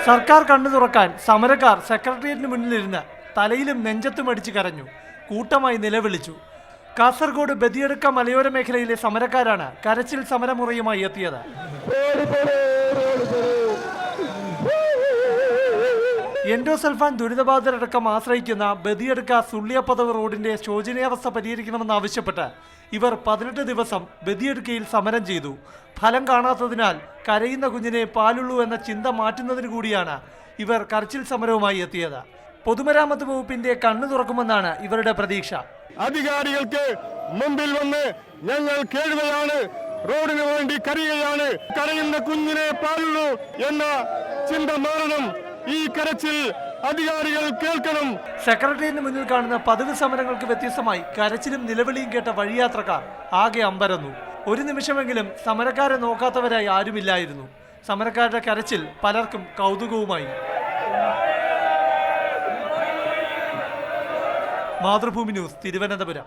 സർക്കാർ കണ്ണു തുറക്കാൻ സമരക്കാർ സെക്രട്ടേറിയറ്റിന് മുന്നിലിരുന്ന് തലയിലും നെഞ്ചത്തും അടിച്ച് കരഞ്ഞു. കൂട്ടമായി നിലവിളിച്ചു. കാസർഗോഡ് ബദിയടുക്ക മലയോര മേഖലയിലെ സമരക്കാരാണ് കരച്ചിൽ സമരമുറയുമായി എത്തിയത്. എൻഡോസൾഫാൻ ദുരിതബാധിതരടക്കം ആശ്രയിക്കുന്ന ബദിയടുക്ക സുള്ളിയപ്പതവ് റോഡിന്റെ ശോചനീയാവസ്ഥ പരിഹരിക്കണമെന്നാവശ്യപ്പെട്ട് ഇവർ 18 ദിവസം ബദിയടുക്കയിൽ സമരം ചെയ്തു. ഫലം കാണാത്തതിനാൽ കരയുന്ന കുഞ്ഞിനെ പാലുള്ളൂ എന്ന ചിന്ത മാറ്റുന്നതിന് കൂടിയാണ് ഇവർ കരച്ചിൽ സമരവുമായി എത്തിയത്. പൊതുമരാമത്ത് വകുപ്പിന്റെ കണ്ണു തുറക്കുമെന്നാണ് ഇവരുടെ പ്രതീക്ഷ. അധികാരികൾക്ക് മുമ്പിൽ വന്ന് ഞങ്ങൾ കേഴുകയാണ്, റോഡിന് വേണ്ടി കരയുകയാണ്, കരയുന്ന കുഞ്ഞിനെ പാലുള്ളൂ എന്ന ചിന്ത മാറണം. ഈ കരച്ചിൽ അധികാരികൾ കേൾക്കണം. സെക്രട്ടേറിയറ്റിന് മുന്നിൽ കാണുന്ന പതിവ് സമരങ്ങൾക്ക് വ്യത്യസ്തമായി കരച്ചിലും നിലവിളിയും കേട്ട വഴിയാത്രക്കാർ ആകെ അമ്പരന്നു. ഒരു നിമിഷമെങ്കിലും സമരക്കാരെ നോക്കാത്തവരായി ആരുമില്ലായിരുന്നു. സമരക്കാരുടെ കരച്ചിൽ പലർക്കും കൗതുകവുമായി. മാതൃഭൂമി ന്യൂസ്, തിരുവനന്തപുരം.